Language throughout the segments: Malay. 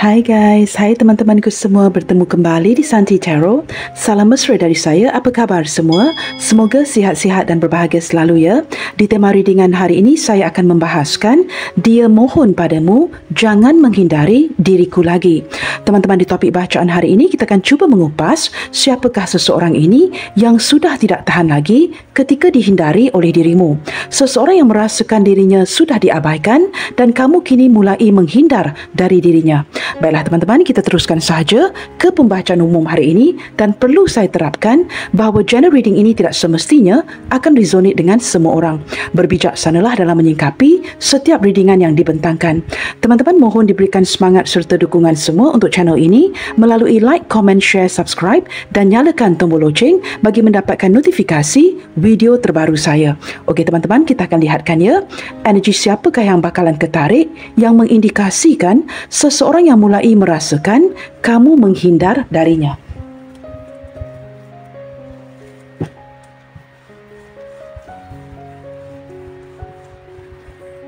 Hai guys, hai teman-temanku semua, bertemu kembali di Santi Tarot. Salam mesra dari saya, apa khabar semua? Semoga sihat-sihat dan berbahagia selalu ya. Di tema readingan hari ini saya akan membahaskan dia mohon padamu, jangan menghindari diriku lagi. Teman-teman, di topik bacaan hari ini kita akan cuba mengupas siapakah seseorang ini yang sudah tidak tahan lagi ketika dihindari oleh dirimu. Seseorang yang merasakan dirinya sudah diabaikan dan kamu kini mulai menghindar dari dirinya. Baiklah teman-teman, kita teruskan sahaja ke pembacaan umum hari ini dan perlu saya terapkan bahawa general reading ini tidak semestinya akan resonate dengan semua orang. Berbijaksanalah dalam menyingkapi setiap readingan yang dibentangkan. Teman-teman mohon diberikan semangat serta dukungan semua untuk channel ini melalui like, comment, share, subscribe dan nyalakan tombol loceng bagi mendapatkan notifikasi video terbaru saya. Okey teman-teman, kita akan lihatkan ya, energi siapakah yang bakalan ketarik yang mengindikasikan seseorang yang mulai merasakan kamu menghindar darinya.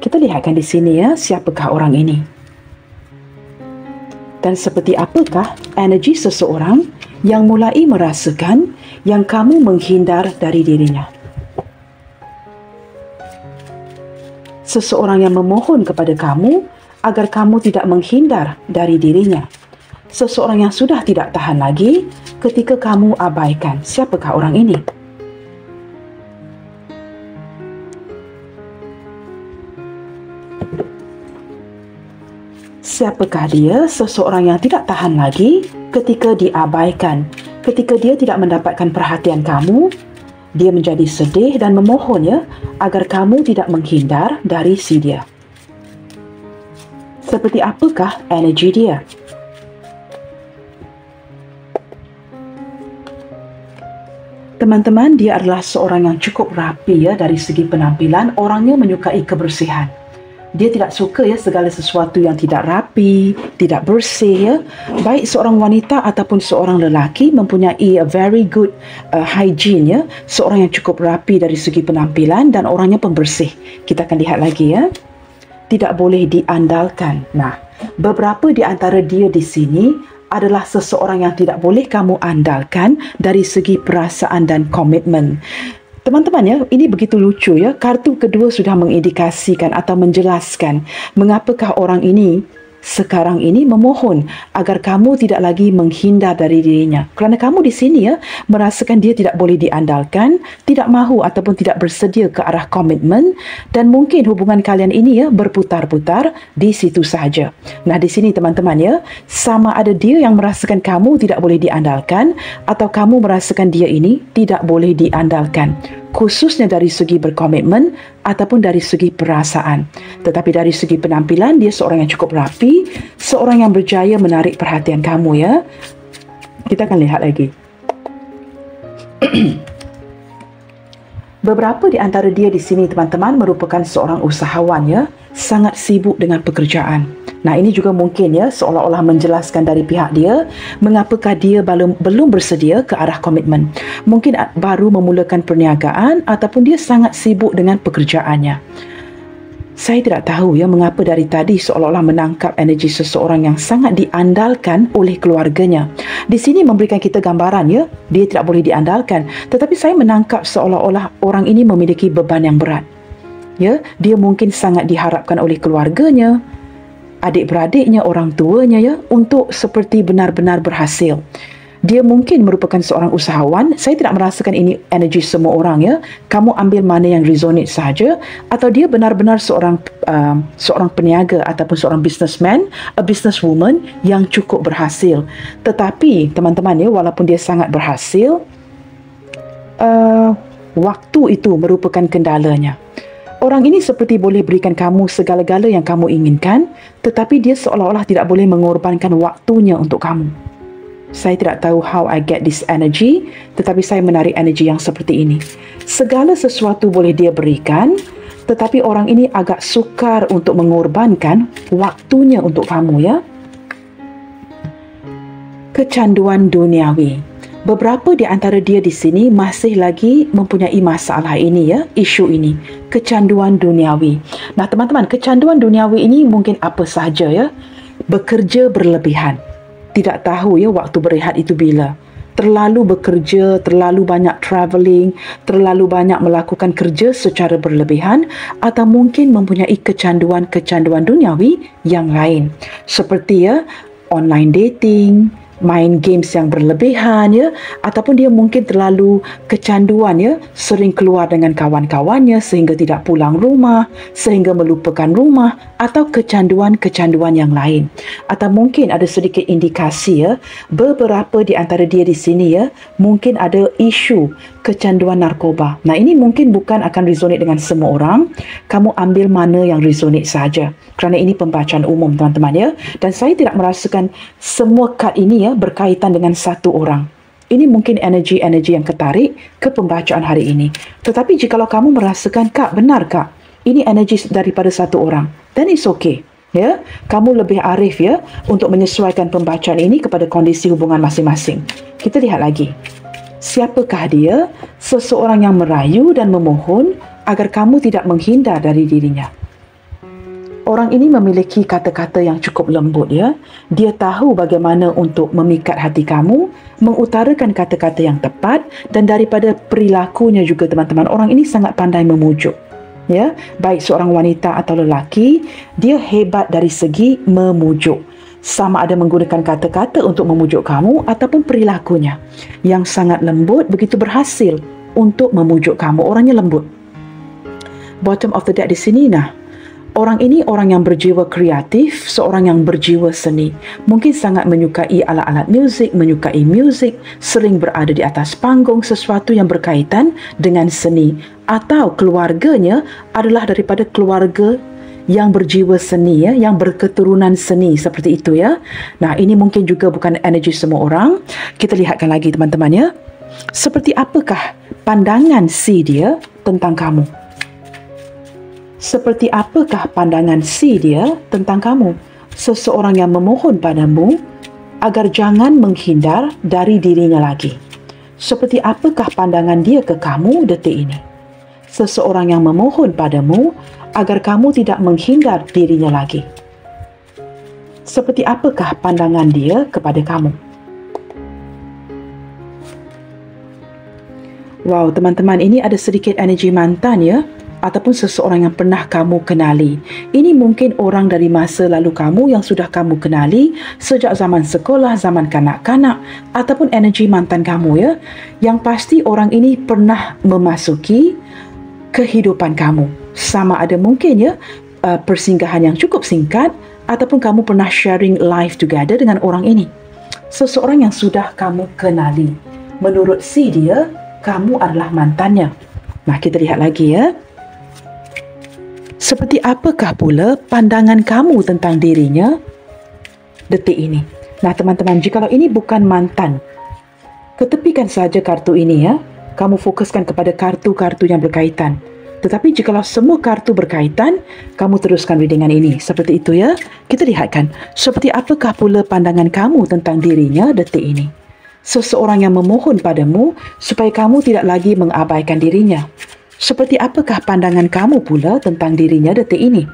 Kita lihatkan di sini ya, siapakah orang ini dan seperti apakah energi seseorang yang mulai merasakan yang kamu menghindar dari dirinya. Seseorang yang memohon kepada kamu agar kamu tidak menghindar dari dirinya. Seseorang yang sudah tidak tahan lagi ketika kamu abaikan. Siapakah orang ini? Siapakah dia? Seseorang yang tidak tahan lagi ketika diabaikan. Ketika dia tidak mendapatkan perhatian kamu, dia menjadi sedih dan memohon ya, agar kamu tidak menghindar dari si dia. Seperti apakah energi dia? Teman-teman, dia adalah seorang yang cukup rapi ya dari segi penampilan. Orangnya menyukai kebersihan. Dia tidak suka ya segala sesuatu yang tidak rapi, tidak bersih ya. Baik seorang wanita ataupun seorang lelaki mempunyai a very good hygiene ya. Seorang yang cukup rapi dari segi penampilan dan orangnya pembersih. Kita akan lihat lagi ya. Tidak boleh diandalkan. Nah, beberapa di antara dia di sini adalah seseorang yang tidak boleh kamu andalkan dari segi perasaan dan komitmen. Teman-teman ya, ini begitu lucu ya. Kartu kedua sudah mengindikasikan atau menjelaskan mengapakah orang ini sekarang ini memohon agar kamu tidak lagi menghindar dari dirinya. Kerana kamu di sini ya merasakan dia tidak boleh diandalkan, tidak mahu ataupun tidak bersedia ke arah komitmen dan mungkin hubungan kalian ini ya berputar-putar di situ sahaja. Nah, di sini teman-teman ya, sama ada dia yang merasakan kamu tidak boleh diandalkan atau kamu merasakan dia ini tidak boleh diandalkan. Khususnya dari segi berkomitmen ataupun dari segi perasaan. Tetapi dari segi penampilan, dia seorang yang cukup rapi, seorang yang berjaya menarik perhatian kamu ya. Kita akan lihat lagi. Beberapa di antara dia di sini teman-teman merupakan seorang usahawan ya, sangat sibuk dengan pekerjaan. Nah, ini juga mungkin ya seolah-olah menjelaskan dari pihak dia mengapakah dia belum bersedia ke arah komitmen. Mungkin baru memulakan perniagaan ataupun dia sangat sibuk dengan pekerjaannya. Saya tidak tahu ya mengapa dari tadi seolah-olah menangkap energi seseorang yang sangat diandalkan oleh keluarganya. Di sini memberikan kita gambaran ya, dia tidak boleh diandalkan. Tetapi saya menangkap seolah-olah orang ini memiliki beban yang berat. Ya, dia mungkin sangat diharapkan oleh keluarganya, adik-beradiknya, orang tuanya ya, untuk seperti benar-benar berhasil. Dia mungkin merupakan seorang usahawan. Saya tidak merasakan ini energi semua orang ya. Kamu ambil mana yang resonate sahaja. Atau dia benar-benar seorang peniaga ataupun seorang businessman, a businesswoman yang cukup berhasil. Tetapi teman-teman ya, walaupun dia sangat berhasil, waktu itu merupakan kendalanya. Orang ini seperti boleh berikan kamu segala-gala yang kamu inginkan, tetapi dia seolah-olah tidak boleh mengorbankan waktunya untuk kamu. Saya tidak tahu how I get this energy, tetapi saya menarik energi yang seperti ini. Segala sesuatu boleh dia berikan, tetapi orang ini agak sukar untuk mengorbankan waktunya untuk kamu ya. Kecanduan duniawi. Beberapa di antara dia di sini masih lagi mempunyai masalah ini ya, isu ini, kecanduan duniawi. Nah teman-teman, kecanduan duniawi ini mungkin apa sahaja ya. bekerja berlebihan. Tidak tahu ya waktu berehat itu bila. Terlalu bekerja, terlalu banyak travelling, terlalu banyak melakukan kerja secara berlebihan, atau mungkin mempunyai kecanduan-kecanduan duniawi yang lain. Seperti ya, online dating, main games yang berlebihan ya, ataupun dia mungkin terlalu kecanduan ya, sering keluar dengan kawan-kawannya sehingga tidak pulang rumah, sehingga melupakan rumah, atau kecanduan-kecanduan yang lain. Atau mungkin ada sedikit indikasi ya, beberapa di antara dia di sini ya, mungkin ada isu kecanduan narkoba. Nah, ini mungkin bukan akan resonate dengan semua orang. Kamu ambil mana yang resonate saja. Kerana ini pembacaan umum teman-teman ya. Dan saya tidak merasakan semua kad ini ya berkaitan dengan satu orang. Ini mungkin energi-energi yang ketarik ke pembacaan hari ini. Tetapi jikalau kamu merasakan, Kak, benar Kak, ini energi daripada satu orang, then it's okay. Ya, kamu lebih arif ya untuk menyesuaikan pembacaan ini kepada kondisi hubungan masing-masing. Kita lihat lagi. Siapakah dia? Seseorang yang merayu dan memohon agar kamu tidak menghindar dari dirinya. Orang ini memiliki kata-kata yang cukup lembut ya. Dia tahu bagaimana untuk memikat hati kamu, mengutarakan kata-kata yang tepat, dan daripada perilakunya juga teman-teman, orang ini sangat pandai memujuk. Ya, baik seorang wanita atau lelaki, dia hebat dari segi memujuk. Sama ada menggunakan kata-kata untuk memujuk kamu ataupun perilakunya yang sangat lembut begitu berhasil untuk memujuk kamu. Orangnya lembut. Bottom of the deck di sini nah. Orang ini orang yang berjiwa kreatif, seorang yang berjiwa seni. Mungkin sangat menyukai alat-alat muzik, menyukai muzik, sering berada di atas panggung, sesuatu yang berkaitan dengan seni. Atau keluarganya adalah daripada keluarga yang berjiwa seni ya, yang berketurunan seni seperti itu ya. Nah, ini mungkin juga bukan energi semua orang. Kita lihatkan lagi teman-teman ya. Seperti apakah pandangan si dia tentang kamu? Seperti apakah pandangan si dia tentang kamu? Seseorang yang memohon padamu agar jangan menghindar dari dirinya lagi. Seperti apakah pandangan dia ke kamu detik ini? Seseorang yang memohon padamu agar kamu tidak menghindar dirinya lagi. Seperti apakah pandangan dia kepada kamu? Wow, teman-teman, ini ada sedikit energi mantan ya, ataupun seseorang yang pernah kamu kenali. Ini mungkin orang dari masa lalu kamu yang sudah kamu kenali sejak zaman sekolah, zaman kanak-kanak, ataupun energi mantan kamu ya. Yang pasti orang ini pernah memasuki kehidupan kamu. Sama ada mungkin ya persinggahan yang cukup singkat, ataupun kamu pernah sharing life together dengan orang ini. Seseorang yang sudah kamu kenali. Menurut si dia, kamu adalah mantannya. Nah, kita lihat lagi ya. Seperti apakah pula pandangan kamu tentang dirinya detik ini? Nah, teman-teman, jikalau ini bukan mantan, ketepikan saja kartu ini ya. Kamu fokuskan kepada kartu-kartu yang berkaitan. Tetapi jikalau semua kartu berkaitan, kamu teruskan readingan ini. Seperti itu ya. Kita lihatkan. Seperti apakah pula pandangan kamu tentang dirinya detik ini? Seseorang yang memohon padamu supaya kamu tidak lagi mengabaikan dirinya. Seperti apakah pandangan kamu pula tentang dirinya detik ini?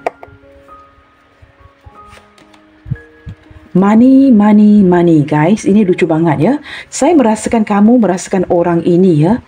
Money, money, money, guys. Ini lucu banget ya. Saya merasakan kamu merasakan orang ini ya,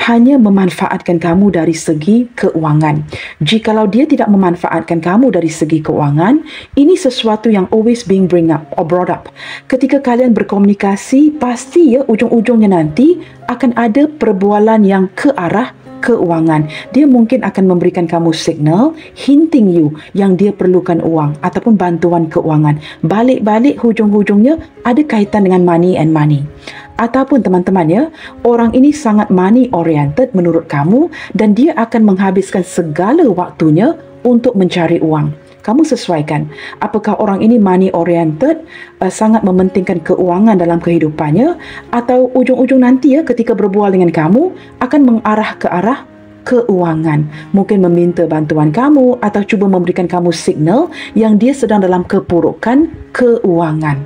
hanya memanfaatkan kamu dari segi keuangan. Jikalau dia tidak memanfaatkan kamu dari segi keuangan, ini sesuatu yang always being bring up or brought up. Ketika kalian berkomunikasi, pasti ya ujung-ujungnya nanti akan ada perbualan yang ke arah keuangan. Dia mungkin akan memberikan kamu signal, hinting you yang dia perlukan uang ataupun bantuan keuangan. Balik-balik hujung-hujungnya ada kaitan dengan money and money. Ataupun teman-teman ya, orang ini sangat money oriented menurut kamu dan dia akan menghabiskan segala waktunya untuk mencari uang. Kamu sesuaikan. Apakah orang ini money oriented, sangat mementingkan keuangan dalam kehidupannya, atau ujung-ujung nanti ya ketika berbual dengan kamu akan mengarah ke arah keuangan. Mungkin meminta bantuan kamu atau cuba memberikan kamu signal yang dia sedang dalam kepurukan keuangan.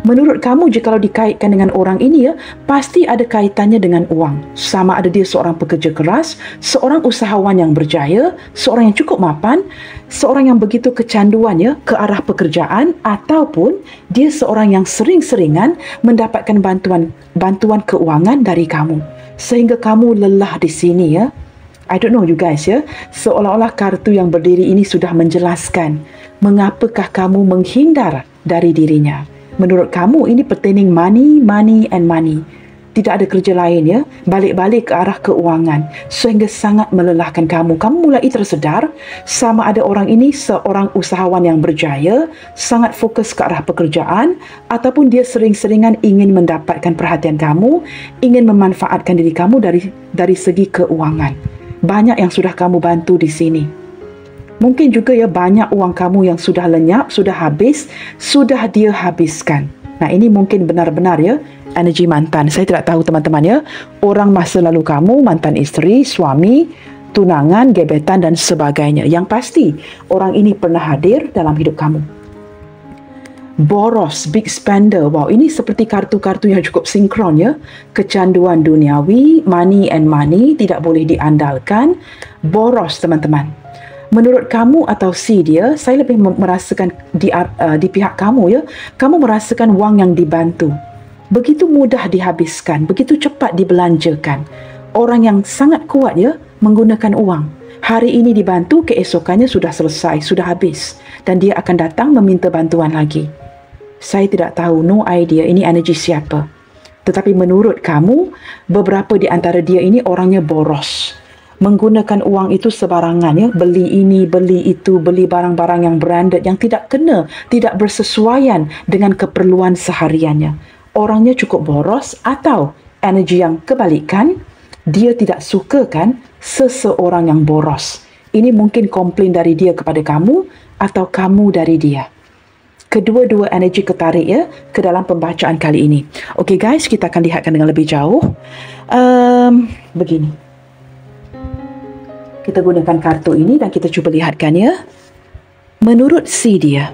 Menurut kamu, jikalau dikaitkan dengan orang ini ya, pasti ada kaitannya dengan uang. Sama ada dia seorang pekerja keras, seorang usahawan yang berjaya, seorang yang cukup mapan, seorang yang begitu kecanduan ya ke arah pekerjaan, ataupun dia seorang yang sering-seringan mendapatkan bantuan keuangan dari kamu. Sehingga kamu lelah di sini ya. I don't know you guys ya. Seolah-olah kartu yang berdiri ini sudah menjelaskan mengapakah kamu menghindar dari dirinya. Menurut kamu ini pertaining money, money and money. Tidak ada kerja lain ya, balik-balik ke arah keuangan sehingga sangat melelahkan kamu. Kamu mulai tersedar sama ada orang ini seorang usahawan yang berjaya, sangat fokus ke arah pekerjaan, ataupun dia sering-seringan ingin mendapatkan perhatian kamu, ingin memanfaatkan diri kamu dari segi keuangan. Banyak yang sudah kamu bantu di sini. Mungkin juga ya banyak uang kamu yang sudah lenyap, sudah habis, sudah dia habiskan. Nah, ini mungkin benar-benar ya energi mantan. Saya tidak tahu teman-teman ya. Orang masa lalu kamu, mantan isteri, suami, tunangan, gebetan dan sebagainya. Yang pasti orang ini pernah hadir dalam hidup kamu. Boros, big spender. Wow, ini seperti kartu-kartu yang cukup sinkron ya. Kecanduan duniawi, money and money, tidak boleh diandalkan. Boros teman-teman. Menurut kamu atau si dia, saya lebih merasakan di pihak kamu ya. Kamu merasakan wang yang dibantu. Begitu mudah dihabiskan, begitu cepat dibelanjakan. Orang yang sangat kuat ya menggunakan uang. Hari ini dibantu, keesokannya sudah selesai, sudah habis. Dan dia akan datang meminta bantuan lagi. Saya tidak tahu, no idea ini energi siapa. Tetapi menurut kamu, beberapa di antara dia ini orangnya boros. Menggunakan uang itu sebarangan ya, beli ini, beli itu, beli barang-barang yang branded yang tidak kena, tidak bersesuaian dengan keperluan sehariannya. Orangnya cukup boros atau energi yang kebalikan, dia tidak sukakan seseorang yang boros. Ini mungkin komplain dari dia kepada kamu atau kamu dari dia. Kedua-dua energi ketarik ya ke dalam pembacaan kali ini. Okey guys, kita akan lihatkan dengan lebih jauh. Begini. Kita gunakan kartu ini dan kita cuba lihatkan ya. Menurut si dia,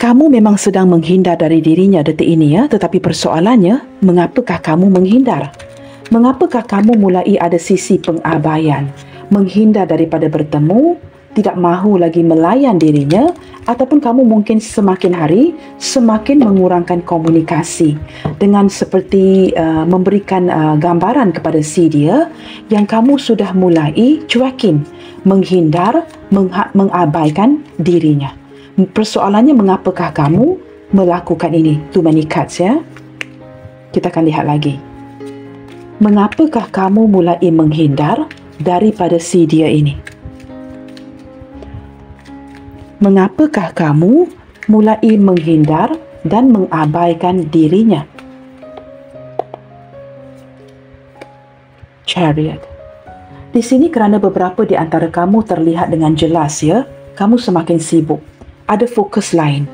kamu memang sedang menghindar dari dirinya detik ini ya, tetapi persoalannya, mengapakah kamu menghindar? Mengapakah kamu mulai ada sisi pengabaian, menghindar daripada bertemu, tidak mahu lagi melayan dirinya, ataupun kamu mungkin semakin hari semakin mengurangkan komunikasi dengan seperti memberikan gambaran kepada si dia yang kamu sudah mulai cuekin, menghindar, mengabaikan dirinya. Persoalannya mengapakah kamu melakukan ini? Too many cards ya. Kita akan lihat lagi. Mengapakah kamu mulai menghindar daripada si dia ini? Mengapakah kamu mulai menghindar dan mengabaikan dirinya? Chariot. Di sini kerana beberapa di antara kamu terlihat dengan jelas ya, kamu semakin sibuk. Ada fokus lain.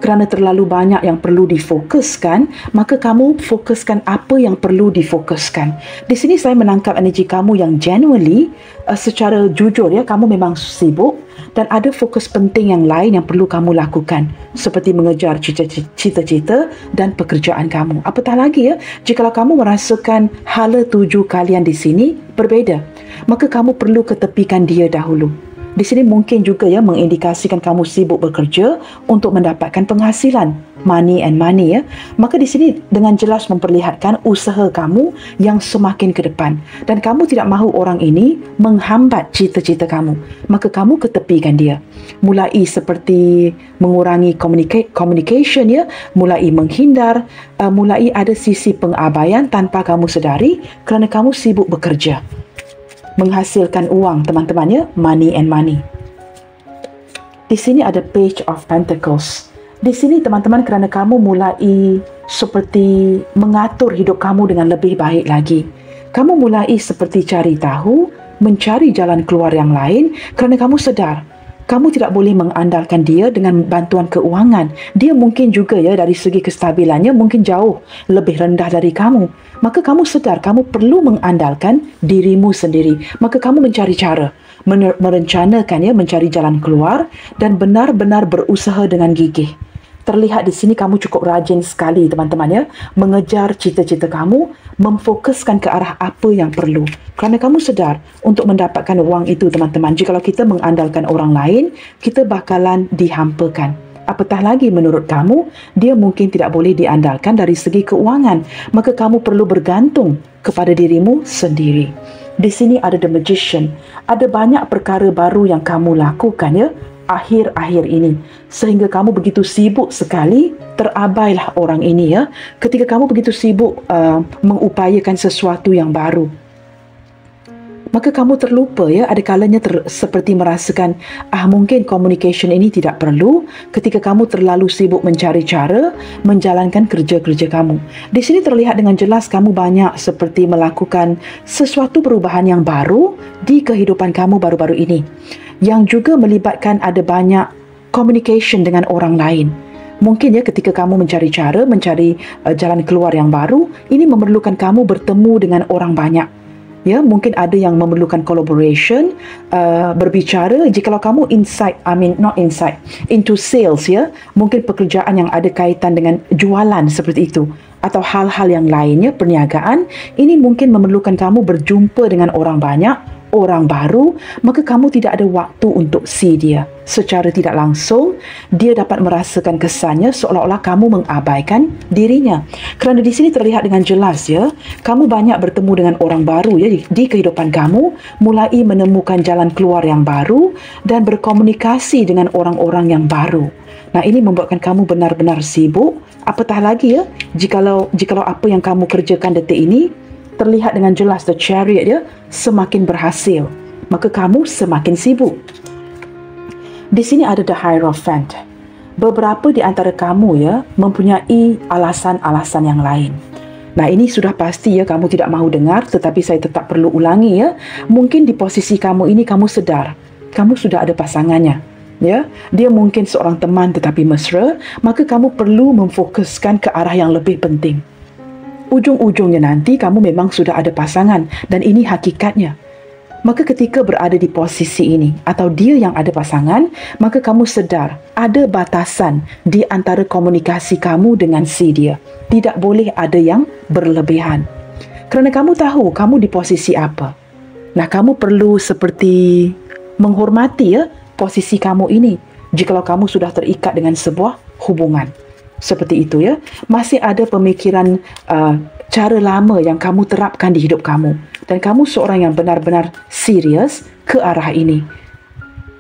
Kerana terlalu banyak yang perlu difokuskan, maka kamu fokuskan apa yang perlu difokuskan. Di sini saya menangkap energi kamu yang genuinely, secara jujur ya, kamu memang sibuk dan ada fokus penting yang lain yang perlu kamu lakukan. Seperti mengejar cita-cita dan pekerjaan kamu. Apatah lagi ya, jikalau kamu merasakan hala tuju kalian di sini berbeza, maka kamu perlu ketepikan dia dahulu. Di sini mungkin juga ya mengindikasikan kamu sibuk bekerja untuk mendapatkan penghasilan, money and money ya. Maka di sini dengan jelas memperlihatkan usaha kamu yang semakin ke depan dan kamu tidak mahu orang ini menghambat cita-cita kamu. Maka kamu ketepikan dia. Mulai seperti mengurangi communication ya, mulai menghindar, mulai ada sisi pengabaian tanpa kamu sedari kerana kamu sibuk bekerja. Menghasilkan uang teman-teman ya, money and money. Di sini ada Page of Pentacles. Di sini teman-teman kerana kamu mulai seperti mengatur hidup kamu dengan lebih baik lagi. Kamu mulai seperti cari tahu, mencari jalan keluar yang lain kerana kamu sedar kamu tidak boleh mengandalkan dia dengan bantuan keuangan. Dia mungkin juga ya dari segi kestabilannya mungkin jauh lebih rendah dari kamu. Maka kamu sedar kamu perlu mengandalkan dirimu sendiri. Maka kamu mencari cara, merencanakan ya, mencari jalan keluar dan benar-benar berusaha dengan gigih. Terlihat di sini kamu cukup rajin sekali teman-teman ya, mengejar cita-cita kamu, memfokuskan ke arah apa yang perlu. Kerana kamu sedar untuk mendapatkan wang itu teman-teman, jikalau kita mengandalkan orang lain, kita bakalan dihampakan. Apatah lagi menurut kamu, dia mungkin tidak boleh diandalkan dari segi keuangan, maka kamu perlu bergantung kepada dirimu sendiri. Di sini ada The Magician, ada banyak perkara baru yang kamu lakukan ya, akhir-akhir ini, sehingga kamu begitu sibuk sekali, terabailah orang ini ya, ketika kamu begitu sibuk mengupayakan sesuatu yang baru. Maka kamu terlupa ya, ada kalanya seperti merasakan mungkin communication ini tidak perlu ketika kamu terlalu sibuk mencari cara menjalankan kerja-kerja kamu. Di sini terlihat dengan jelas kamu banyak seperti melakukan sesuatu perubahan yang baru di kehidupan kamu baru-baru ini, yang juga melibatkan ada banyak communication dengan orang lain. Mungkin ya ketika kamu mencari cara, mencari jalan keluar yang baru, ini memerlukan kamu bertemu dengan orang banyak. Ya, mungkin ada yang memerlukan collaboration, berbicara. Jikalau kamu into sales ya, mungkin pekerjaan yang ada kaitan dengan jualan seperti itu, atau hal-hal yang lainnya, perniagaan, ini mungkin memerlukan kamu berjumpa dengan orang banyak, orang baru, maka kamu tidak ada waktu untuk see dia. Secara tidak langsung, dia dapat merasakan kesannya seolah-olah kamu mengabaikan dirinya. Kerana di sini terlihat dengan jelas ya, kamu banyak bertemu dengan orang baru ya di kehidupan kamu, mulai menemukan jalan keluar yang baru dan berkomunikasi dengan orang-orang yang baru. Nah, ini membuatkan kamu benar-benar sibuk. Apatah lagi ya, jikalau apa yang kamu kerjakan detik ini terlihat dengan jelas the chariot ya, semakin berhasil, maka kamu semakin sibuk. Di sini ada the Hierophant. Beberapa di antara kamu ya mempunyai alasan-alasan yang lain. Nah, ini sudah pasti ya kamu tidak mahu dengar, tetapi saya tetap perlu ulangi ya. Mungkin di posisi kamu ini kamu sedar kamu sudah ada pasangannya. Ya, dia mungkin seorang teman tetapi mesra, maka kamu perlu memfokuskan ke arah yang lebih penting. Ujung-ujungnya nanti kamu memang sudah ada pasangan dan ini hakikatnya. Maka ketika berada di posisi ini atau dia yang ada pasangan, maka kamu sedar ada batasan di antara komunikasi kamu dengan si dia. Tidak boleh ada yang berlebihan. Kerana kamu tahu kamu di posisi apa. Nah, kamu perlu seperti menghormati ya posisi kamu ini. Jikalau kamu sudah terikat dengan sebuah hubungan seperti itu ya, masih ada pemikiran cara lama yang kamu terapkan di hidup kamu, dan kamu seorang yang benar-benar serius ke arah ini.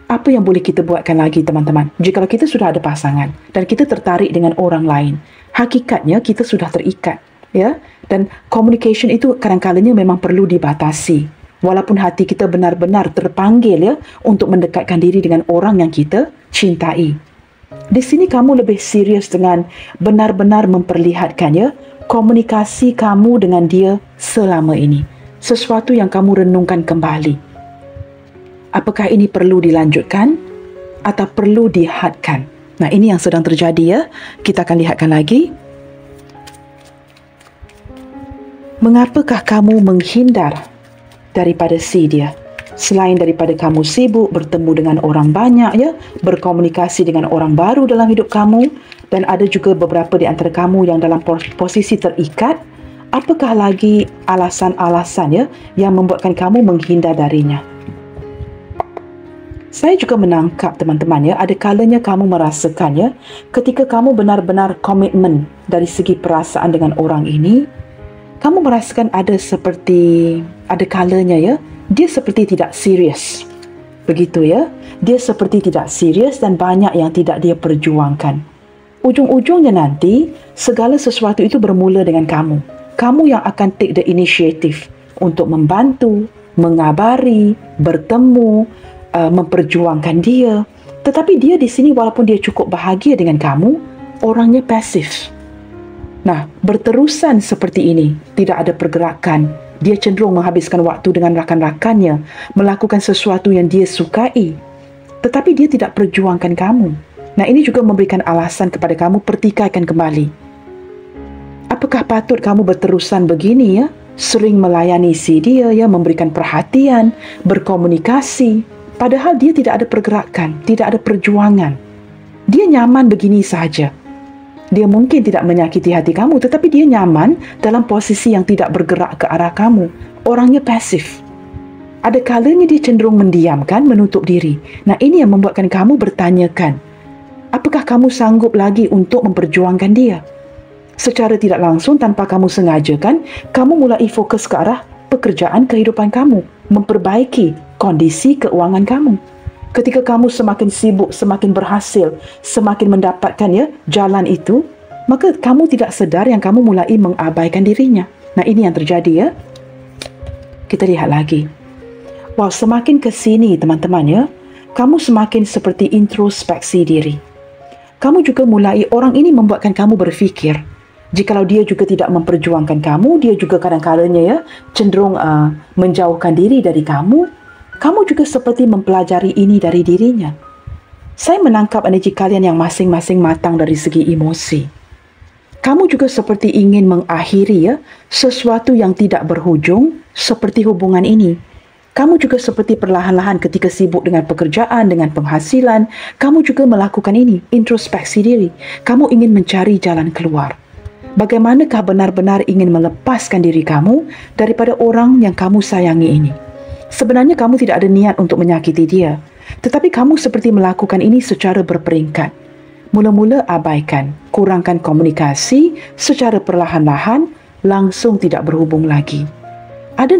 Apa yang boleh kita buatkan lagi teman-teman? Jikalau kita sudah ada pasangan dan kita tertarik dengan orang lain, hakikatnya kita sudah terikat ya, dan communication itu kadang-kadangnya memang perlu dibatasi. Walaupun hati kita benar-benar terpanggil ya untuk mendekatkan diri dengan orang yang kita cintai. Di sini kamu lebih serius dengan benar-benar memperlihatkan ya komunikasi kamu dengan dia selama ini. Sesuatu yang kamu renungkan kembali. Apakah ini perlu dilanjutkan atau perlu dihadkan? Nah, ini yang sedang terjadi ya. Kita akan lihatkan lagi. Mengapakah kamu menghindar daripada si dia? Selain daripada kamu sibuk bertemu dengan orang banyak ya, berkomunikasi dengan orang baru dalam hidup kamu, dan ada juga beberapa di antara kamu yang dalam posisi terikat, apakah lagi alasan-alasan ya yang membuatkan kamu menghindar darinya? Saya juga menangkap teman-teman ya, ada kalanya kamu merasakan ya, ketika kamu benar-benar komitmen dari segi perasaan dengan orang ini, kamu merasakan ada kalanya ya, dia seperti tidak serius. Begitu ya. Dia seperti tidak serius dan banyak yang tidak dia perjuangkan. Ujung-ujungnya nanti, segala sesuatu itu bermula dengan kamu. Kamu yang akan take the initiative untuk membantu, mengabari, bertemu, memperjuangkan dia. Tetapi dia di sini walaupun dia cukup bahagia dengan kamu, orangnya pasif. Nah, berterusan seperti ini, tidak ada pergerakan. Dia cenderung menghabiskan waktu dengan rakan-rakannya, melakukan sesuatu yang dia sukai. Tetapi dia tidak perjuangkan kamu. Nah, ini juga memberikan alasan kepada kamu pertikaikan kembali. Apakah patut kamu berterusan begini ya? Sering melayani si dia ya, memberikan perhatian, berkomunikasi. Padahal dia tidak ada pergerakan, tidak ada perjuangan. Dia nyaman begini sahaja. Dia mungkin tidak menyakiti hati kamu, tetapi dia nyaman dalam posisi yang tidak bergerak ke arah kamu. Orangnya pasif. Ada kalanya dia cenderung mendiamkan, menutup diri. Nah, ini yang membuatkan kamu bertanyakan, apakah kamu sanggup lagi untuk memperjuangkan dia? Secara tidak langsung, tanpa kamu sengajakan, kamu mulai fokus ke arah pekerjaan kehidupan kamu, memperbaiki kondisi keuangan kamu. Ketika kamu semakin sibuk, semakin berhasil, semakin mendapatkan jalan itu, maka kamu tidak sedar yang kamu mulai mengabaikan dirinya. Nah, ini yang terjadi ya. Kita lihat lagi. Wow, semakin ke sini teman-teman kamu semakin seperti introspeksi diri. Kamu juga mulai, orang ini membuatkan kamu berfikir, jikalau dia juga tidak memperjuangkan kamu, dia juga kadang-kadangnya cenderung menjauhkan diri dari kamu. Kamu juga seperti mempelajari ini dari dirinya. Saya menangkap energi kalian yang masing-masing matang dari segi emosi. Kamu juga seperti ingin mengakhiri sesuatu yang tidak berhujung seperti hubungan ini. Kamu juga seperti perlahan-lahan ketika sibuk dengan pekerjaan, dengan penghasilan, kamu juga melakukan ini, introspeksi diri. Kamu ingin mencari jalan keluar. Bagaimanakah benar-benar ingin melepaskan diri kamu daripada orang yang kamu sayangi ini? Sebenarnya kamu tidak ada niat untuk menyakiti dia, tetapi kamu seperti melakukan ini secara berperingkat. Mula-mula abaikan, kurangkan komunikasi secara perlahan-lahan, langsung tidak berhubung lagi. Ada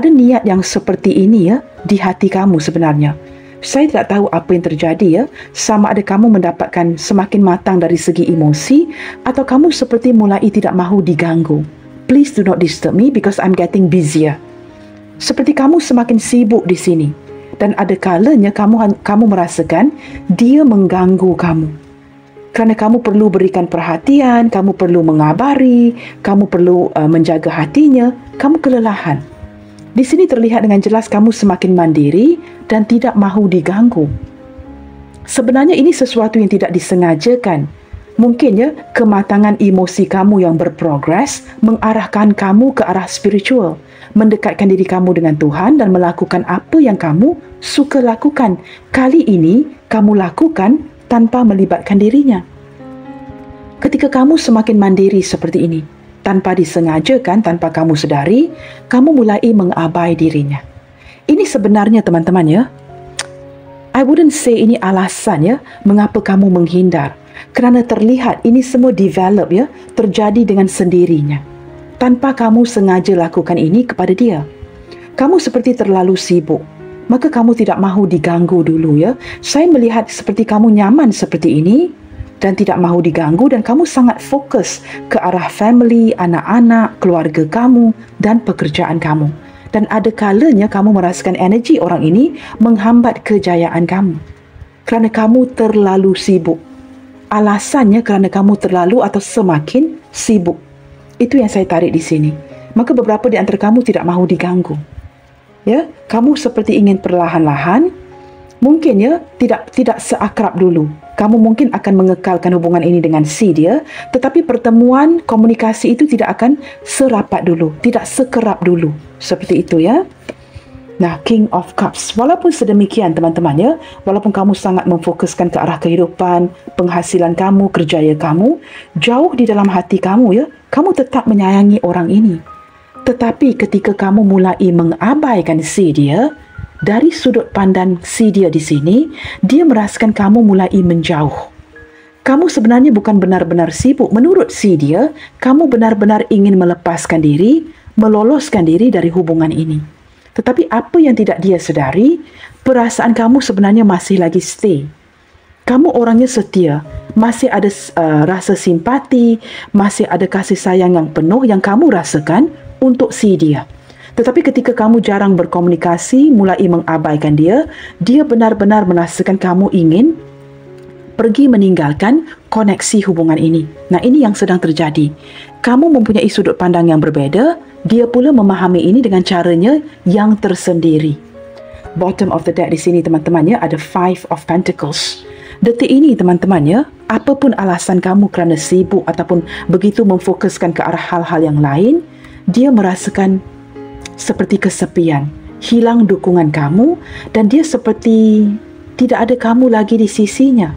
niat yang seperti ini di hati kamu sebenarnya. Saya tidak tahu apa yang terjadi sama ada kamu mendapatkan semakin matang dari segi emosi atau kamu seperti mulai tidak mahu diganggu. Please do not disturb me because I'm getting busier. Seperti kamu semakin sibuk di sini dan ada kalanya kamu merasakan dia mengganggu kamu. Kerana kamu perlu berikan perhatian, kamu perlu mengabari, kamu perlu menjaga hatinya, kamu kelelahan. Di sini terlihat dengan jelas kamu semakin mandiri dan tidak mahu diganggu. Sebenarnya ini sesuatu yang tidak disengajakan. Mungkin kematangan emosi kamu yang berprogres mengarahkan kamu ke arah spiritual, mendekatkan diri kamu dengan Tuhan dan melakukan apa yang kamu suka lakukan. Kali ini kamu lakukan tanpa melibatkan dirinya. Ketika kamu semakin mandiri seperti ini, tanpa disengajakan, tanpa kamu sedari, kamu mulai mengabai dirinya. Ini sebenarnya teman-teman I wouldn't say ini alasan mengapa kamu menghindar. Kerana terlihat ini semua develop terjadi dengan sendirinya. Tanpa kamu sengaja lakukan ini kepada dia. Kamu seperti terlalu sibuk. Maka kamu tidak mahu diganggu dulu Saya melihat seperti kamu nyaman seperti ini dan tidak mahu diganggu dan kamu sangat fokus ke arah family, anak-anak, keluarga kamu dan pekerjaan kamu. Dan ada kalanya kamu merasakan energi orang ini menghambat kejayaan kamu. Kerana kamu terlalu sibuk. Alasannya kerana kamu terlalu atau semakin sibuk. Itu yang saya tarik di sini. Maka beberapa di antara kamu tidak mahu diganggu. Kamu seperti ingin perlahan-lahan, mungkin tidak seakrab dulu. Kamu mungkin akan mengekalkan hubungan ini dengan si dia, tetapi pertemuan komunikasi itu tidak akan serapat dulu, tidak sekerap dulu. Seperti itu Nah, King of Cups. Walaupun sedemikian teman-teman walaupun kamu sangat memfokuskan ke arah kehidupan, penghasilan kamu, kerjaya kamu, jauh di dalam hati kamu kamu tetap menyayangi orang ini. Tetapi ketika kamu mulai mengabaikan si dia, dari sudut pandang si dia di sini, dia merasakan kamu mulai menjauh. Kamu sebenarnya bukan benar-benar sibuk. Menurut si dia, kamu benar-benar ingin melepaskan diri, meloloskan diri dari hubungan ini. Tetapi apa yang tidak dia sedari, perasaan kamu sebenarnya masih lagi stay. Kamu orangnya setia, masih ada rasa simpati, masih ada kasih sayang yang penuh yang kamu rasakan untuk si dia. Tetapi ketika kamu jarang berkomunikasi, mulai mengabaikan dia, dia benar-benar merasakan kamu ingin pergi meninggalkan koneksi hubungan ini. Nah, ini yang sedang terjadi. Kamu mempunyai sudut pandang yang berbeza, dia pula memahami ini dengan caranya yang tersendiri. Bottom of the deck di sini teman-teman ada Five of Pentacles. Detik ini teman-teman apapun alasan kamu kerana sibuk ataupun begitu memfokuskan ke arah hal-hal yang lain, dia merasakan seperti kesepian, hilang dukungan kamu dan dia seperti tidak ada kamu lagi di sisinya.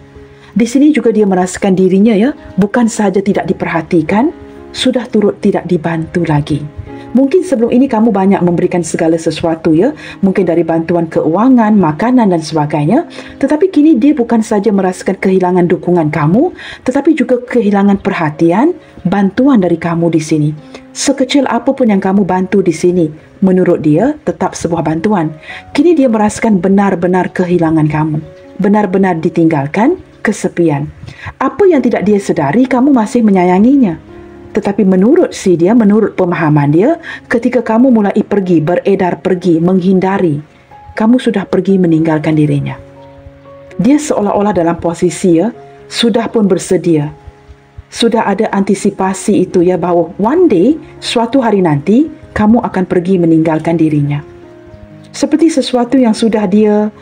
Di sini juga dia merasakan dirinya bukan sahaja tidak diperhatikan, sudah turut tidak dibantu lagi. Mungkin sebelum ini kamu banyak memberikan segala sesuatu mungkin dari bantuan keuangan, makanan dan sebagainya. Tetapi kini dia bukan saja merasakan kehilangan dukungan kamu, tetapi juga kehilangan perhatian, bantuan dari kamu di sini. Sekecil apapun yang kamu bantu di sini, menurut dia tetap sebuah bantuan. Kini dia merasakan benar-benar kehilangan kamu, benar-benar ditinggalkan, kesepian. Apa yang tidak dia sedari, kamu masih menyayanginya. Tetapi menurut dia, menurut pemahaman dia, ketika kamu mulai pergi, beredar pergi, menghindari, kamu sudah pergi meninggalkan dirinya. Dia seolah-olah dalam posisi sudah pun bersedia. Sudah ada antisipasi itu bahawa one day, suatu hari nanti, kamu akan pergi meninggalkan dirinya. Seperti sesuatu yang sudah dia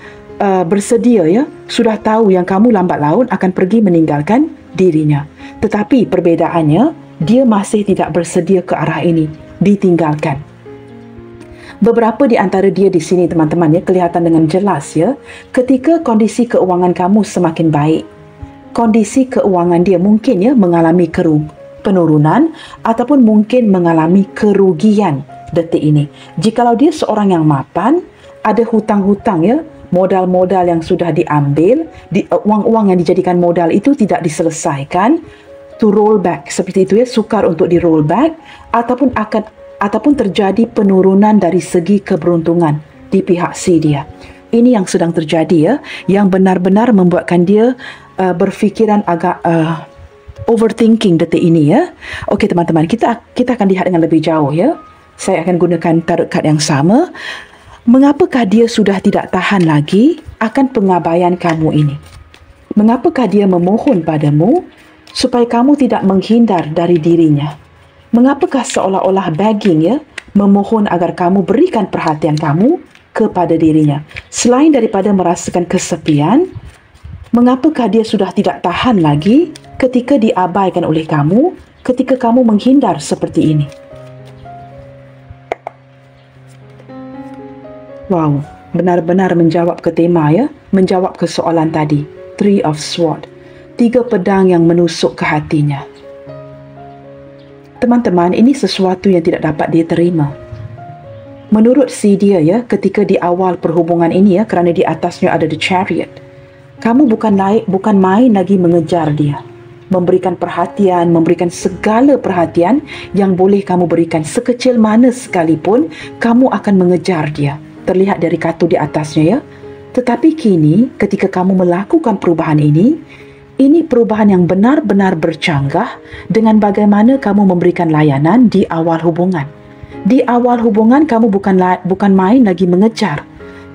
bersedia sudah tahu yang kamu lambat laun akan pergi meninggalkan dirinya. Tetapi perbedaannya, dia masih tidak bersedia ke arah ini, ditinggalkan. Beberapa di antara dia di sini teman-teman kelihatan dengan jelas ketika kondisi keuangan kamu semakin baik, kondisi keuangan dia mungkin mengalami penurunan ataupun mungkin mengalami kerugian detik ini. Jikalau dia seorang yang mapan, ada hutang-hutang modal-modal yang sudah diambil, uang-uang yang dijadikan modal itu tidak diselesaikan, to roll back seperti itu sukar untuk di roll back, ataupun terjadi penurunan dari segi keberuntungan di pihak si dia. Ini yang sedang terjadi yang benar-benar membuatkan dia berfikiran agak overthinking detik ini Okey teman-teman, kita akan lihat dengan lebih jauh Saya akan gunakan tarot kad yang sama. Mengapakah dia sudah tidak tahan lagi akan pengabaian kamu ini? Mengapakah dia memohon padamu supaya kamu tidak menghindar dari dirinya? Mengapakah seolah-olah begging memohon agar kamu berikan perhatian kamu kepada dirinya? Selain daripada merasakan kesepian, mengapakah dia sudah tidak tahan lagi ketika diabaikan oleh kamu, ketika kamu menghindar seperti ini? Wow, benar-benar menjawab ke tema menjawab ke soalan tadi. Three of Swords. 3 pedang yang menusuk ke hatinya. Teman-teman, ini sesuatu yang tidak dapat dia terima. Menurut si dia ketika di awal perhubungan ini kerana di atasnya ada the Chariot, kamu bukan main lagi mengejar dia, memberikan perhatian, memberikan segala perhatian yang boleh kamu berikan, sekecil mana sekalipun kamu akan mengejar dia. Terlihat dari kartu di atasnya Tetapi kini ketika kamu melakukan perubahan ini perubahan yang benar-benar bercanggah dengan bagaimana kamu memberikan layanan di awal hubungan. Di awal hubungan kamu bukan main lagi mengejar,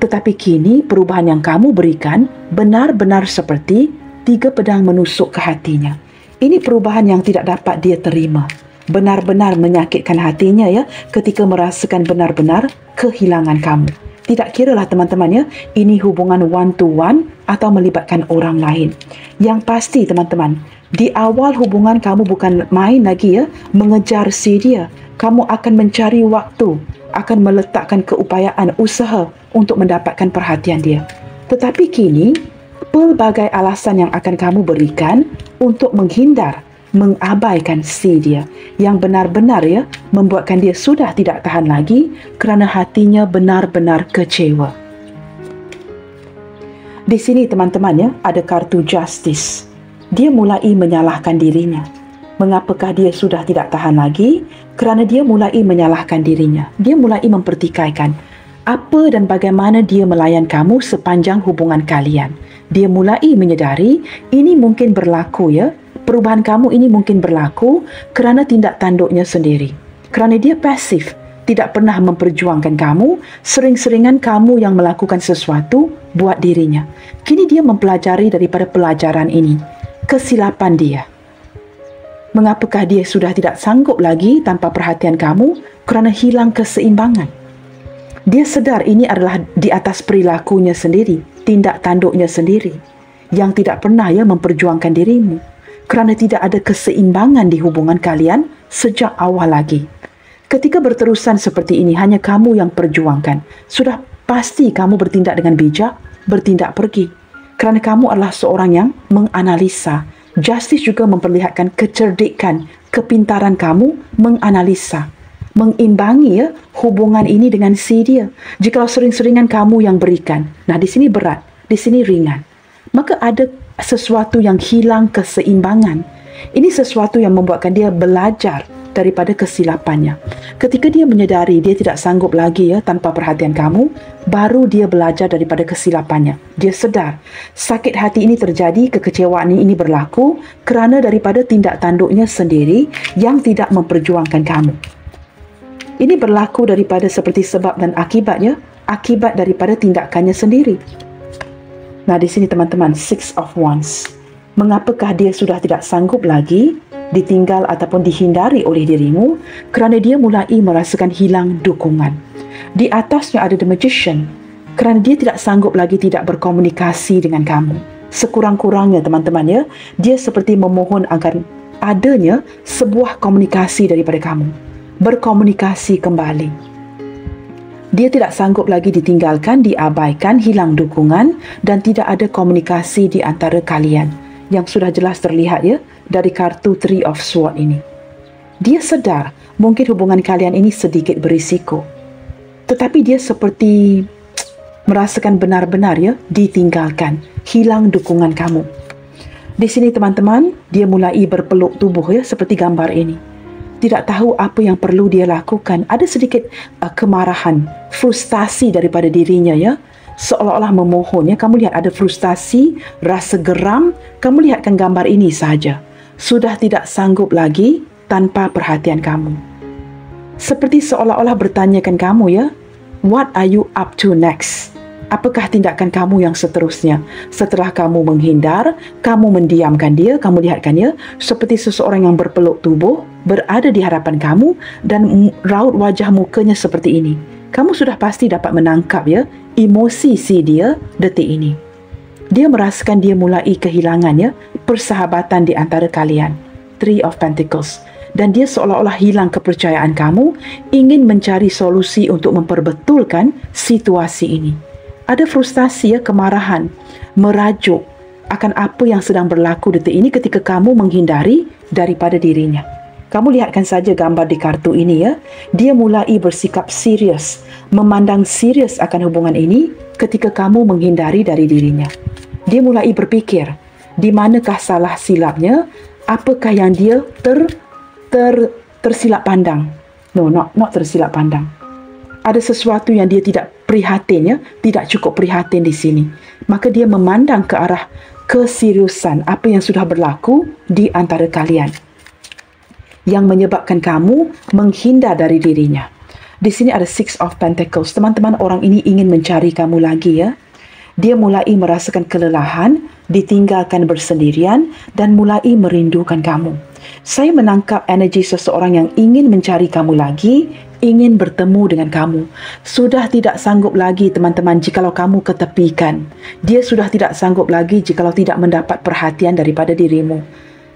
tetapi kini perubahan yang kamu berikan benar-benar seperti 3 pedang menusuk ke hatinya. Ini perubahan yang tidak dapat dia terima. Benar-benar menyakitkan hatinya ketika merasakan benar-benar kehilangan kamu. Tidak kiralah teman-teman ini hubungan one to one atau melibatkan orang lain. Yang pasti teman-teman, di awal hubungan kamu bukan main lagi mengejar si dia. Kamu akan mencari waktu, akan meletakkan keupayaan, usaha untuk mendapatkan perhatian dia. Tetapi kini, pelbagai alasan yang akan kamu berikan untuk menghindar, mengabaikan si dia, yang benar-benar membuatkan dia sudah tidak tahan lagi kerana hatinya benar-benar kecewa. Di sini teman-teman ada kartu Justice. Dia mulai menyalahkan dirinya. Mengapakah dia sudah tidak tahan lagi? Kerana dia mulai menyalahkan dirinya. Dia mulai mempertikaikan apa dan bagaimana dia melayan kamu sepanjang hubungan kalian. Dia mulai menyedari ini mungkin berlaku perubahan kamu ini mungkin berlaku kerana tindak tanduknya sendiri. Kerana dia pasif, tidak pernah memperjuangkan kamu, sering-seringan kamu yang melakukan sesuatu buat dirinya. Kini dia mempelajari daripada pelajaran ini, kesilapan dia. Mengapakah dia sudah tidak sanggup lagi tanpa perhatian kamu kerana hilang keseimbangan? Dia sedar ini adalah di atas perilakunya sendiri, tindak tanduknya sendiri, yang tidak pernah memperjuangkan dirimu. Kerana tidak ada keseimbangan di hubungan kalian sejak awal lagi. Ketika berterusan seperti ini, hanya kamu yang perjuangkan. Sudah pasti kamu bertindak dengan bijak, bertindak pergi. Kerana kamu adalah seorang yang menganalisa. Justice juga memperlihatkan kecerdikan, kepintaran kamu menganalisa, mengimbangi hubungan ini dengan si dia. Jikalau sering-seringan kamu yang berikan, nah di sini berat, di sini ringan, maka ada sesuatu yang hilang keseimbangan. Ini sesuatu yang membuatkan dia belajar daripada kesilapannya. Ketika dia menyedari dia tidak sanggup lagi tanpa perhatian kamu, baru dia belajar daripada kesilapannya. Dia sedar sakit hati ini terjadi, kekecewaan ini berlaku kerana daripada tindak tanduknya sendiri yang tidak memperjuangkan kamu. Ini berlaku daripada seperti sebab dan akibatnya, akibat daripada tindakannya sendiri. Nah, di sini teman-teman, Six of Wands. Mengapakah dia sudah tidak sanggup lagi ditinggal ataupun dihindari oleh dirimu? Kerana dia mulai merasakan hilang dukungan. Di atasnya ada The Magician. Kerana dia tidak sanggup lagi tidak berkomunikasi dengan kamu. Sekurang-kurangnya teman-teman dia seperti memohon agar adanya sebuah komunikasi daripada kamu. Berkomunikasi kembali. Dia tidak sanggup lagi ditinggalkan, diabaikan, hilang dukungan dan tidak ada komunikasi di antara kalian. Yang sudah jelas terlihat dari kartu Three of Swords ini. Dia sedar mungkin hubungan kalian ini sedikit berisiko. Tetapi dia seperti merasakan benar-benar ditinggalkan, hilang dukungan kamu. Di sini teman-teman, dia mulai berpeluk tubuh seperti gambar ini. Tidak tahu apa yang perlu dia lakukan. Ada sedikit kemarahan, frustasi daripada dirinya seolah-olah memohon. Kamu lihat ada frustasi, rasa geram. Kamu lihatkan gambar ini saja. Sudah tidak sanggup lagi tanpa perhatian kamu. Seperti seolah-olah bertanyakan kamu what are you up to next? Apakah tindakan kamu yang seterusnya? Setelah kamu menghindar, kamu mendiamkan dia, kamu lihatkan seperti seseorang yang berpeluk tubuh, berada di hadapan kamu dan raut wajah mukanya seperti ini. Kamu sudah pasti dapat menangkap emosi si dia detik ini. Dia merasakan dia mulai kehilangan persahabatan di antara kalian. Three of Pentacles. Dan dia seolah-olah hilang kepercayaan kamu, ingin mencari solusi untuk memperbetulkan situasi ini. Ada frustasi kemarahan, merajuk akan apa yang sedang berlaku detik ini ketika kamu menghindari daripada dirinya. Kamu lihatkan saja gambar di kartu ini Dia mulai bersikap serius, memandang serius akan hubungan ini ketika kamu menghindari dari dirinya. Dia mulai berfikir, di manakah salah silapnya? Apakah yang dia tersilap pandang? No, not tersilap pandang. Ada sesuatu yang dia tidak prihatin tidak cukup prihatin di sini. Maka dia memandang ke arah keseriusan apa yang sudah berlaku di antara kalian, yang menyebabkan kamu menghindar dari dirinya. Di sini ada Six of Pentacles. Teman-teman, orang ini ingin mencari kamu lagi Dia mulai merasakan kelelahan, ditinggalkan bersendirian dan mulai merindukan kamu. Saya menangkap energi seseorang yang ingin mencari kamu lagi, ingin bertemu dengan kamu. Sudah tidak sanggup lagi teman-teman jikalau kamu ketepikan. Dia sudah tidak sanggup lagi jikalau tidak mendapat perhatian daripada dirimu.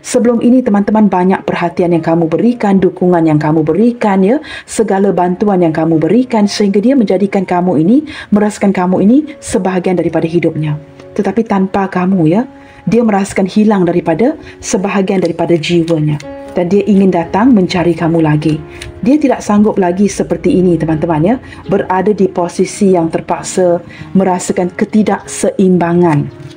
Sebelum ini teman-teman banyak perhatian yang kamu berikan, dukungan yang kamu berikan segala bantuan yang kamu berikan sehingga dia menjadikan kamu ini, merasakan kamu ini sebahagian daripada hidupnya. Tetapi tanpa kamu dia merasakan hilang daripada sebahagian daripada jiwanya dan dia ingin datang mencari kamu lagi. Dia tidak sanggup lagi seperti ini teman-teman berada di posisi yang terpaksa merasakan ketidakseimbangan.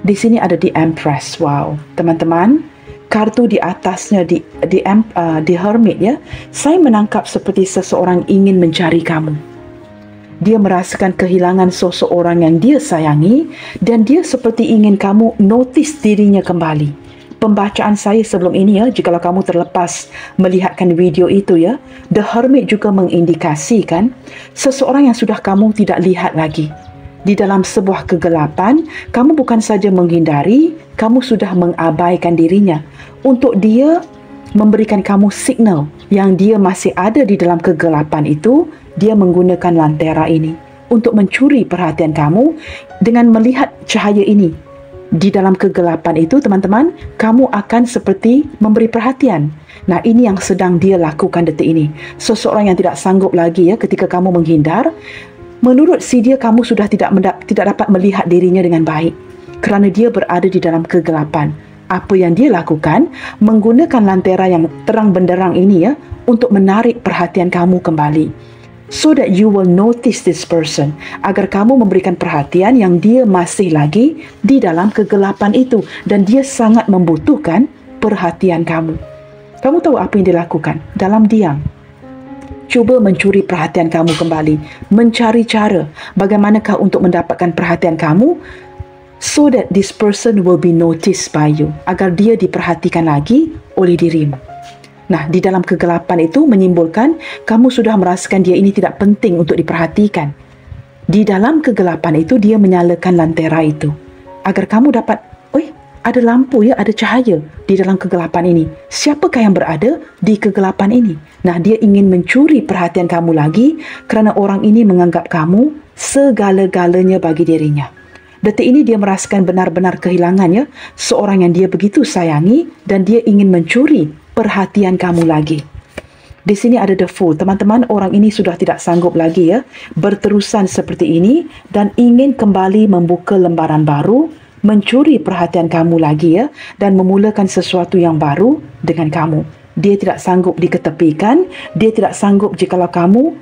Di sini ada The Empress. Wow, teman-teman, kartu di atasnya di Hermit saya menangkap seperti seseorang ingin mencari kamu. Dia merasakan kehilangan seseorang yang dia sayangi dan dia seperti ingin kamu notice dirinya kembali. Pembacaan saya sebelum ini jikalau kamu terlepas melihatkan video itu The Hermit juga mengindikasikan seseorang yang sudah kamu tidak lihat lagi. Di dalam sebuah kegelapan, kamu bukan saja menghindari, kamu sudah mengabaikan dirinya. Untuk dia memberikan kamu signal yang dia masih ada di dalam kegelapan itu, dia menggunakan lantera ini untuk mencuri perhatian kamu. Dengan melihat cahaya ini di dalam kegelapan itu, teman-teman, kamu akan seperti memberi perhatian. Nah, ini yang sedang dia lakukan detik ini. Seseorang yang tidak sanggup lagi ketika kamu menghindar. Menurut si dia, kamu sudah tidak dapat melihat dirinya dengan baik. kerana dia berada di dalam kegelapan. Apa yang dia lakukan? Menggunakan lantera yang terang benderang ini untuk menarik perhatian kamu kembali. So that you will notice this person. Agar kamu memberikan perhatian yang dia masih lagi di dalam kegelapan itu. Dan dia sangat membutuhkan perhatian kamu. Kamu tahu apa yang dia lakukan? Dalam diam, cuba mencuri perhatian kamu kembali. Mencari cara bagaimanakah untuk mendapatkan perhatian kamu, so that this person will be noticed by you. Agar dia diperhatikan lagi oleh dirimu. Nah, di dalam kegelapan itu menyimbolkan kamu sudah merasakan dia ini tidak penting untuk diperhatikan. Di dalam kegelapan itu dia menyalakan lantera itu. Agar kamu dapat, ada lampu ada cahaya di dalam kegelapan ini. Siapakah yang berada di kegelapan ini? Nah, dia ingin mencuri perhatian kamu lagi kerana orang ini menganggap kamu segala-galanya bagi dirinya. Detik ini dia merasakan benar-benar kehilangan seorang yang dia begitu sayangi dan dia ingin mencuri perhatian kamu lagi. Di sini ada the fool. Teman-teman, orang ini sudah tidak sanggup lagi berterusan seperti ini dan ingin kembali membuka lembaran baru, mencuri perhatian kamu lagi dan memulakan sesuatu yang baru dengan kamu. Dia tidak sanggup diketepikan, dia tidak sanggup jikalau kamu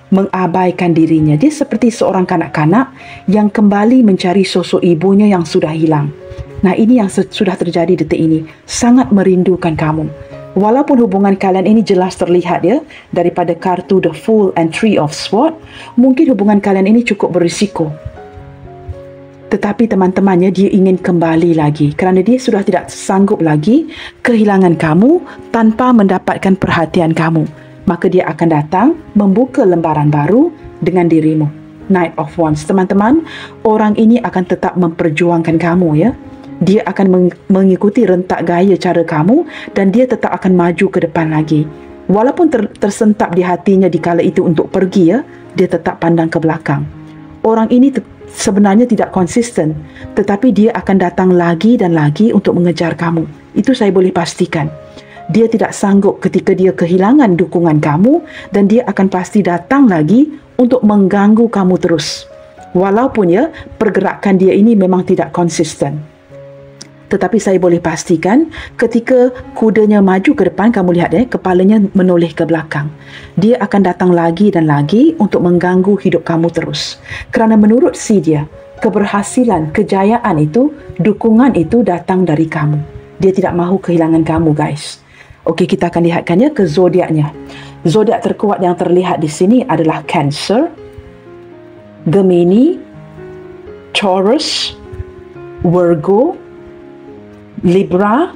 mengabaikan dirinya. Dia seperti seorang kanak-kanak yang kembali mencari sosok ibunya yang sudah hilang. Nah, ini yang sudah terjadi detik ini. Sangat merindukan kamu. Walaupun hubungan kalian ini jelas terlihat daripada kartu The Fool and Three of Swords, mungkin hubungan kalian ini cukup berisiko. Tetapi teman-temannya dia ingin kembali lagi kerana dia sudah tidak sanggup lagi kehilangan kamu tanpa mendapatkan perhatian kamu. Maka dia akan datang membuka lembaran baru dengan dirimu. Knight of Wands. Teman-teman, orang ini akan tetap memperjuangkan kamu Dia akan mengikuti rentak gaya cara kamu dan dia tetap akan maju ke depan lagi. Walaupun tersentap di hatinya di kala itu untuk pergi dia tetap pandang ke belakang. Orang ini sebenarnya tidak konsisten, tetapi dia akan datang lagi dan lagi untuk mengejar kamu. Itu saya boleh pastikan. Dia tidak sanggup ketika dia kehilangan dukungan kamu dan dia akan pasti datang lagi untuk mengganggu kamu terus. Walaupun pergerakan dia ini memang tidak konsisten. Tetapi saya boleh pastikan ketika kudanya maju ke depan, kamu lihat kepalanya menoleh ke belakang. Dia akan datang lagi dan lagi untuk mengganggu hidup kamu terus. Kerana menurut dia, keberhasilan, kejayaan itu, dukungan itu datang dari kamu. Dia tidak mahu kehilangan kamu, guys. Okey, kita akan lihatkan ke zodiaknya. Zodiak terkuat yang terlihat di sini adalah Cancer, Gemini, Taurus, Virgo, Libra.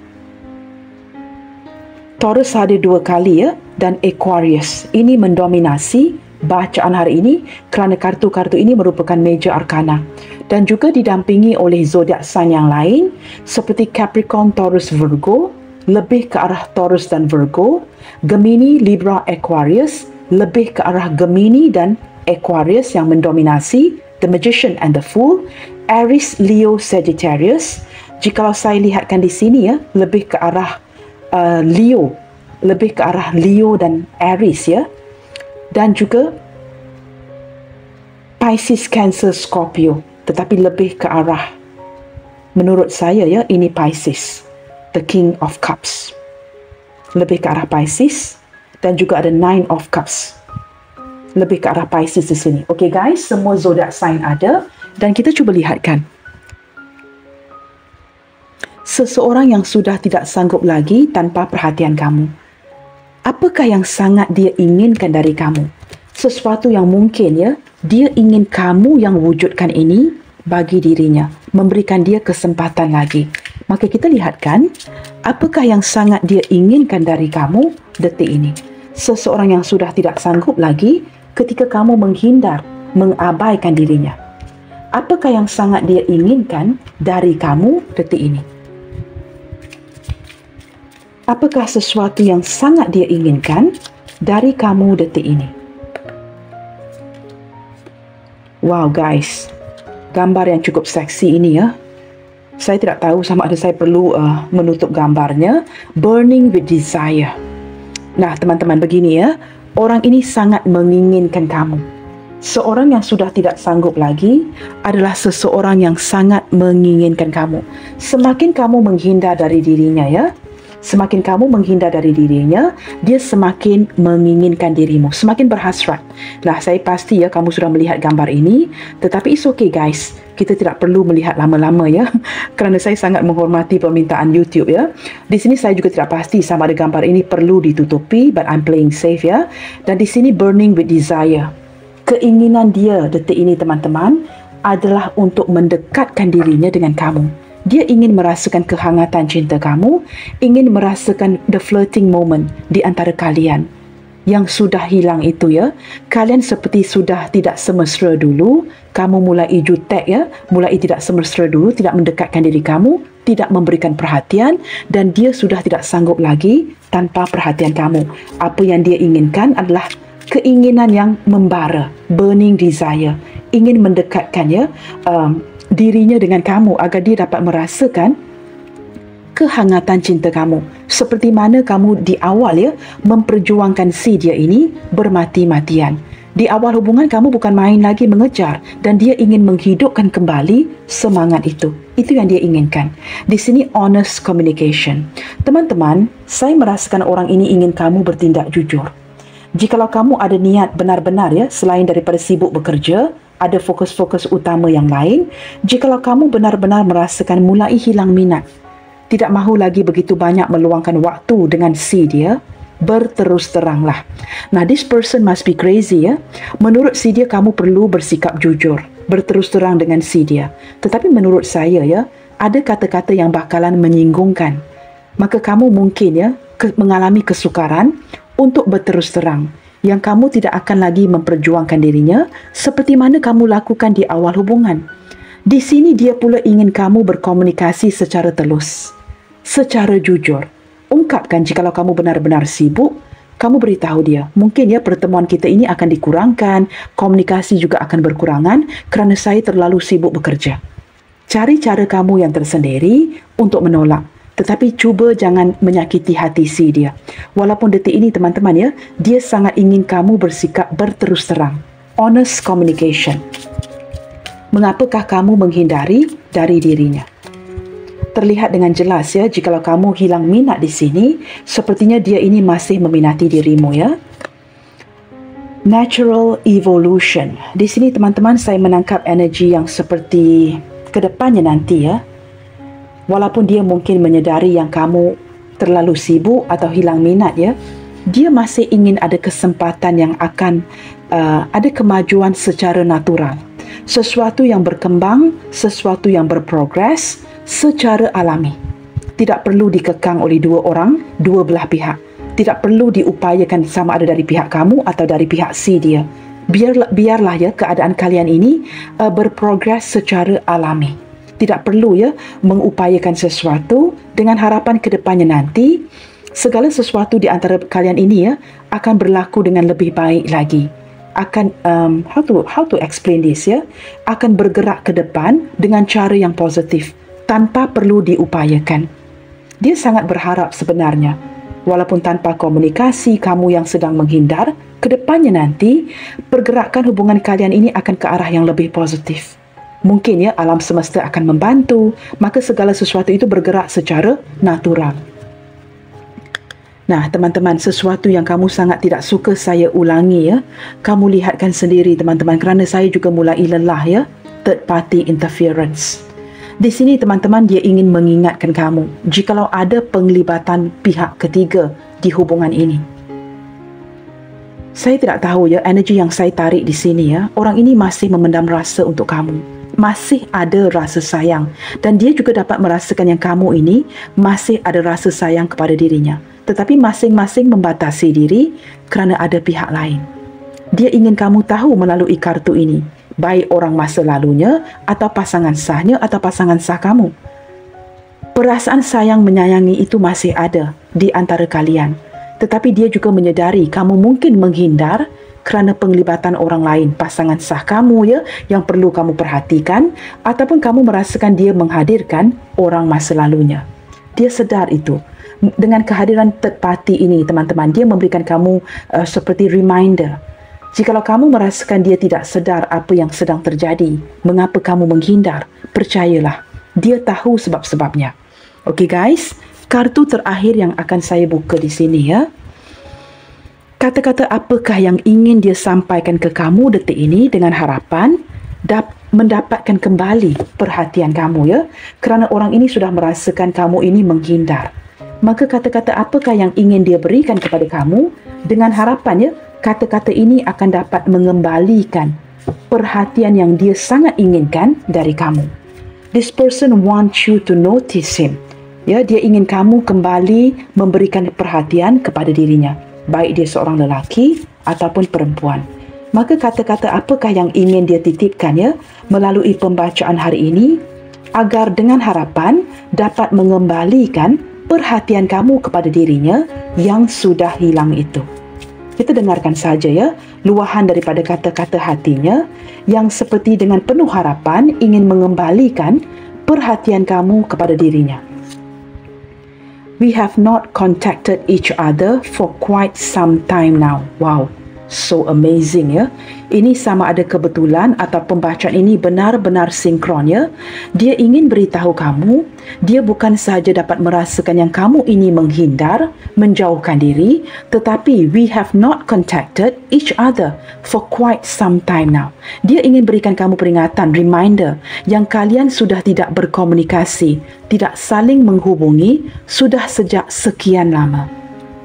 Taurus ada 2 kali dan Aquarius. Ini mendominasi bacaan hari ini kerana kartu-kartu ini merupakan major arcana dan juga didampingi oleh zodiak sign yang lain seperti Capricorn, Taurus, Virgo, lebih ke arah Taurus dan Virgo, Gemini, Libra, Aquarius, lebih ke arah Gemini dan Aquarius yang mendominasi The Magician and the Fool, Aries, Leo, Sagittarius. Jikalau saya lihatkan di sini lebih ke arah Leo, lebih ke arah Leo dan Aries dan juga Pisces, Cancer, Scorpio, tetapi lebih ke arah, menurut saya ini Pisces, the King of Cups, lebih ke arah Pisces, dan juga ada Nine of Cups, lebih ke arah Pisces di sini. Okey guys, semua zodiak sign ada dan kita cuba lihatkan. Seseorang yang sudah tidak sanggup lagi tanpa perhatian kamu. Apakah yang sangat dia inginkan dari kamu? Sesuatu yang mungkin dia ingin kamu yang wujudkan ini bagi dirinya, memberikan dia kesempatan lagi. Maka kita lihatkan, apakah yang sangat dia inginkan dari kamu detik ini? Seseorang yang sudah tidak sanggup lagi ketika kamu menghindar, mengabaikan dirinya. Apakah yang sangat dia inginkan dari kamu detik ini? Apakah sesuatu yang sangat dia inginkan dari kamu detik ini? Wow guys, gambar yang cukup seksi ini Saya tidak tahu sama ada saya perlu menutup gambarnya. Burning with desire. Nah teman-teman, begini orang ini sangat menginginkan kamu. Seorang yang sudah tidak sanggup lagi adalah seseorang yang sangat menginginkan kamu. Semakin kamu menghindar dari dirinya, ya, semakin kamu menghindar dari dirinya, dia semakin menginginkan dirimu, semakin berhasrat. Nah, saya pasti ya kamu sudah melihat gambar ini, tetapi it's okay guys, kita tidak perlu melihat lama-lama ya, kerana saya sangat menghormati permintaan YouTube ya. Di sini saya juga tidak pasti sama ada gambar ini perlu ditutupi, but I'm playing safe ya. Dan di sini burning with desire. Keinginan dia detik ini teman-teman adalah untuk mendekatkan dirinya dengan kamu. Dia ingin merasakan kehangatan cinta kamu, ingin merasakan the flirting moment di antara kalian. Yang sudah hilang itu ya, kalian seperti sudah tidak semesra dulu, kamu mulai jutek ya, mulai tidak semesra dulu, tidak mendekatkan diri kamu, tidak memberikan perhatian, dan dia sudah tidak sanggup lagi tanpa perhatian kamu. Apa yang dia inginkan adalah keinginan yang membara, burning desire, ingin mendekatkan ya, dirinya dengan kamu agar dia dapat merasakan kehangatan cinta kamu. Seperti mana kamu di awal ya, memperjuangkan si dia ini bermati-matian. Di awal hubungan kamu bukan main lagi mengejar, dan dia ingin menghidupkan kembali semangat itu. Itu yang dia inginkan. Di sini honest communication. Teman-teman, saya merasakan orang ini ingin kamu bertindak jujur. Jikalau kamu ada niat benar-benar ya, selain daripada sibuk bekerja, ada fokus-fokus utama yang lain, jikalau kamu benar-benar merasakan mulai hilang minat, tidak mahu lagi begitu banyak meluangkan waktu dengan si dia, berterus teranglah. Nah, this person must be crazy ya. Menurut si dia kamu perlu bersikap jujur, berterus terang dengan si dia. Tetapi menurut saya ya, ada kata-kata yang bakalan menyinggungkan. Maka kamu mungkin ya mengalami kesukaran untuk berterus terang, yang kamu tidak akan lagi memperjuangkan dirinya seperti mana kamu lakukan di awal hubungan. Di sini dia pula ingin kamu berkomunikasi secara telus, secara jujur. Ungkapkan jikalau kamu benar-benar sibuk, kamu beritahu dia, mungkin ya pertemuan kita ini akan dikurangkan, komunikasi juga akan berkurangan kerana saya terlalu sibuk bekerja. Cari cara kamu yang tersendiri untuk menolak. Tetapi cuba jangan menyakiti hati si dia. Walaupun detik ini teman-teman ya, dia sangat ingin kamu bersikap berterus terang. Honest communication. Mengapakah kamu menghindari dari dirinya? Terlihat dengan jelas ya, jikalau kamu hilang minat di sini, sepertinya dia ini masih meminati dirimu ya. Natural evolution. Di sini teman-teman saya menangkap energi yang seperti kedepannya nanti ya. Walaupun dia mungkin menyedari yang kamu terlalu sibuk atau hilang minat ya, dia masih ingin ada kesempatan yang akan ada kemajuan secara natural. Sesuatu yang berkembang, sesuatu yang berprogres secara alami. Tidak perlu dikekang oleh dua orang, dua belah pihak. Tidak perlu diupayakan sama ada dari pihak kamu atau dari pihak si dia. Biarlah ya keadaan kalian ini berprogres secara alami. Tidak perlu ya mengupayakan sesuatu dengan harapan ke depannya nanti segala sesuatu di antara kalian ini ya akan berlaku dengan lebih baik lagi. Akan how to explain this ya, akan bergerak ke depan dengan cara yang positif tanpa perlu diupayakan. Dia sangat berharap sebenarnya, walaupun tanpa komunikasi kamu yang sedang menghindar, ke depannya nanti pergerakan hubungan kalian ini akan ke arah yang lebih positif. Mungkin ya alam semesta akan membantu, maka segala sesuatu itu bergerak secara natural. Nah teman-teman, sesuatu yang kamu sangat tidak suka saya ulangi ya, kamu lihatkan sendiri teman-teman, kerana saya juga mulai lelah ya, third party interference. Di sini teman-teman dia ingin mengingatkan kamu, jikalau ada penglibatan pihak ketiga di hubungan ini. Saya tidak tahu ya, energi yang saya tarik di sini ya, orang ini masih memendam rasa untuk kamu. Masih ada rasa sayang, dan dia juga dapat merasakan yang kamu ini masih ada rasa sayang kepada dirinya, tetapi masing-masing membatasi diri kerana ada pihak lain. Dia ingin kamu tahu melalui kartu ini, baik orang masa lalunya atau pasangan sahnya atau pasangan sah kamu. Perasaan sayang menyayangi itu masih ada di antara kalian, tetapi dia juga menyedari kamu mungkin menghindar kerana penglibatan orang lain, pasangan sah kamu ya, yang perlu kamu perhatikan, ataupun kamu merasakan dia menghadirkan orang masa lalunya. Dia sedar itu. Dengan kehadiran third party ini teman-teman, dia memberikan kamu seperti reminder Jikalau kamu merasakan dia tidak sedar apa yang sedang terjadi, mengapa kamu menghindar? Percayalah, dia tahu sebab-sebabnya. Okey guys, kartu terakhir yang akan saya buka di sini ya. Kata-kata apakah yang ingin dia sampaikan ke kamu detik ini dengan harapan mendapatkan kembali perhatian kamu ya. Kerana orang ini sudah merasakan kamu ini menghindar. Maka kata-kata apakah yang ingin dia berikan kepada kamu dengan harapan ya, kata-kata ini akan dapat mengembalikan perhatian yang dia sangat inginkan dari kamu. This person wants you to notice him. Ya, dia ingin kamu kembali memberikan perhatian kepada dirinya, baik dia seorang lelaki ataupun perempuan. Maka kata-kata apakah yang ingin dia titipkan ya melalui pembacaan hari ini agar dengan harapan dapat mengembalikan perhatian kamu kepada dirinya yang sudah hilang itu. Kita dengarkan saja ya luahan daripada kata-kata hatinya yang seperti dengan penuh harapan ingin mengembalikan perhatian kamu kepada dirinya. We have not contacted each other for quite some time now. Wow, so amazing ya. Ini sama ada kebetulan atau pembacaan ini benar-benar sinkron ya. Dia ingin beritahu kamu, dia bukan sahaja dapat merasakan yang kamu ini menghindar, menjauhkan diri, tetapi we have not contacted each other for quite some time now. Dia ingin berikan kamu peringatan, reminder, yang kalian sudah tidak berkomunikasi, tidak saling menghubungi, sudah sejak sekian lama.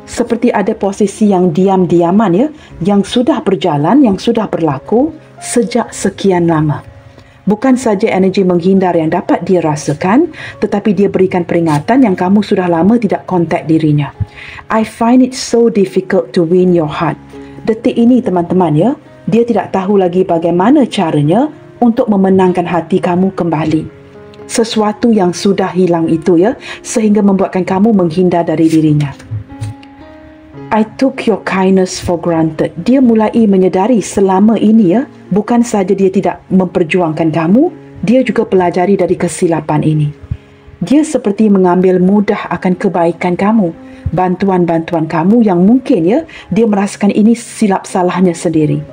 Seperti ada posisi yang diam-diaman ya, yang sudah berjalan, yang sudah berlaku sejak sekian lama. Bukan saja energi menghindar yang dapat dia rasakan, tetapi dia berikan peringatan yang kamu sudah lama tidak kontak dirinya. I find it so difficult to win your heart. Detik ini teman-teman ya, dia tidak tahu lagi bagaimana caranya untuk memenangkan hati kamu kembali. Sesuatu yang sudah hilang itu ya, sehingga membuatkan kamu menghindar dari dirinya. I took your kindness for granted. Dia mulai menyedari selama ini ya, bukan saja dia tidak memperjuangkan kamu, dia juga pelajari dari kesilapan ini. Dia seperti mengambil mudah akan kebaikan kamu, bantuan-bantuan kamu yang mungkin ya, dia merasakan ini silap salahnya sendiri.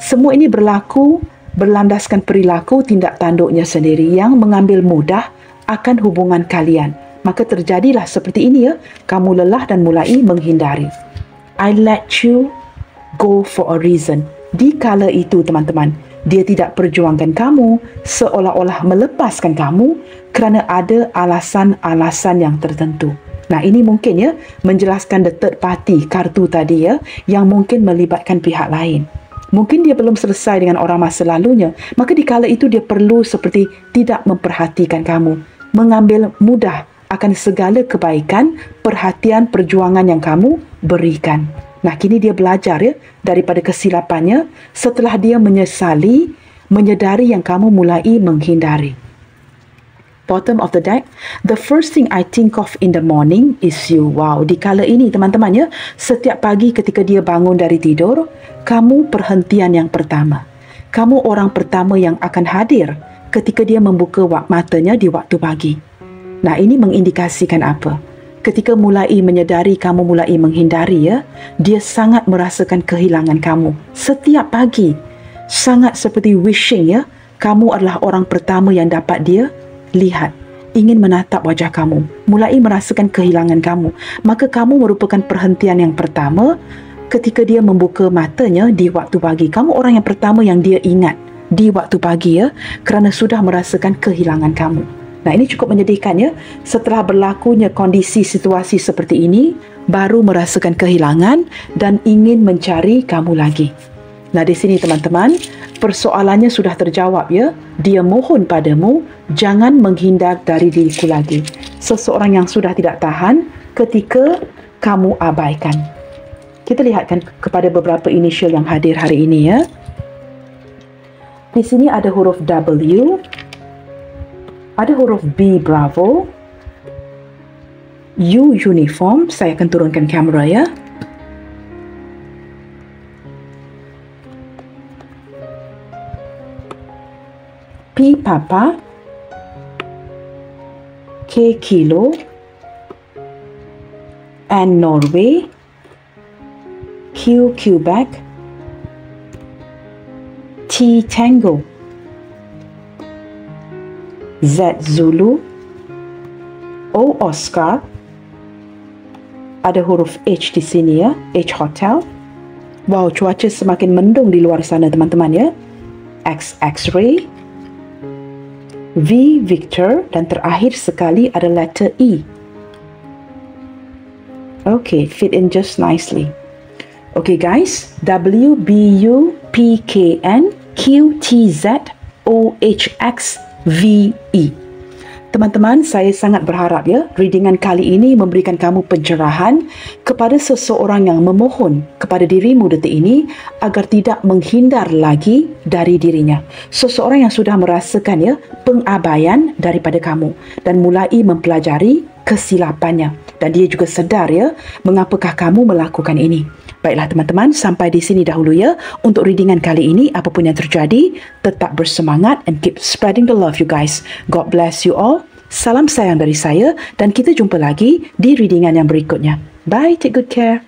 Semua ini berlaku berlandaskan perilaku tindak tanduknya sendiri yang mengambil mudah akan hubungan kalian. Maka terjadilah seperti ini ya, kamu lelah dan mulai menghindari. I let you go for a reason. Di kala itu teman-teman, dia tidak perjuangkan kamu, seolah-olah melepaskan kamu kerana ada alasan-alasan yang tertentu. Nah ini mungkin ya, menjelaskan the third party kartu tadi ya, yang mungkin melibatkan pihak lain. Mungkin dia belum selesai dengan orang masa lalunya, maka di kala itu dia perlu seperti tidak memperhatikan kamu, mengambil mudah akan segala kebaikan, perhatian, perjuangan yang kamu berikan. Nah, kini dia belajar ya daripada kesilapannya setelah dia menyesali, menyedari yang kamu mulai menghindari. Bottom of the deck, the first thing I think of in the morning is you. Wow, di kala ini teman-teman ya, setiap pagi ketika dia bangun dari tidur, kamu perhentian yang pertama. Kamu orang pertama yang akan hadir ketika dia membuka matanya di waktu pagi. Nah, ini mengindikasikan apa? Ketika mulai menyedari kamu mulai menghindari ya, dia sangat merasakan kehilangan kamu. Setiap pagi, sangat seperti wishing ya, kamu adalah orang pertama yang dapat dia lihat. Ingin menatap wajah kamu, mulai merasakan kehilangan kamu. Maka kamu merupakan perhentian yang pertama ketika dia membuka matanya di waktu pagi. Kamu orang yang pertama yang dia ingat di waktu pagi ya, kerana sudah merasakan kehilangan kamu. Nah, ini cukup menyedihkan ya. Setelah berlakunya kondisi situasi seperti ini, baru merasakan kehilangan dan ingin mencari kamu lagi. Nah, di sini teman-teman, persoalannya sudah terjawab ya. Dia mohon padamu, jangan menghindar dari diriku lagi. Seseorang yang sudah tidak tahan ketika kamu abaikan. Kita lihatkan kepada beberapa inisial yang hadir hari ini ya. Di sini ada huruf W, ada huruf B Bravo, U Uniform. Saya akan turunkan kamera ya. P Papa, K Kilo, N Norway, Q Quebec, T Tango, Z Zulu, O Oscar, ada huruf H di sini ya, H Hotel. Wow, cuaca semakin mendung di luar sana teman-teman ya. X X-ray, V Victor, dan terakhir sekali ada letter E. Okay, fit in just nicely. Okay guys, W B U P K N Q T Z O H X V E. Teman-teman, saya sangat berharap ya, readingan kali ini memberikan kamu pencerahan kepada seseorang yang memohon kepada dirimu detik ini agar tidak menghindar lagi dari dirinya. Seseorang yang sudah merasakan ya pengabaian daripada kamu dan mulai mempelajari kesilapannya. Dan dia juga sedar ya mengapakah kamu melakukan ini. Baiklah teman-teman, sampai di sini dahulu ya untuk readingan kali ini. Apapun yang terjadi, tetap bersemangat and keep spreading the love you guys. God bless you all. Salam sayang dari saya dan kita jumpa lagi di readingan yang berikutnya. Bye, take good care.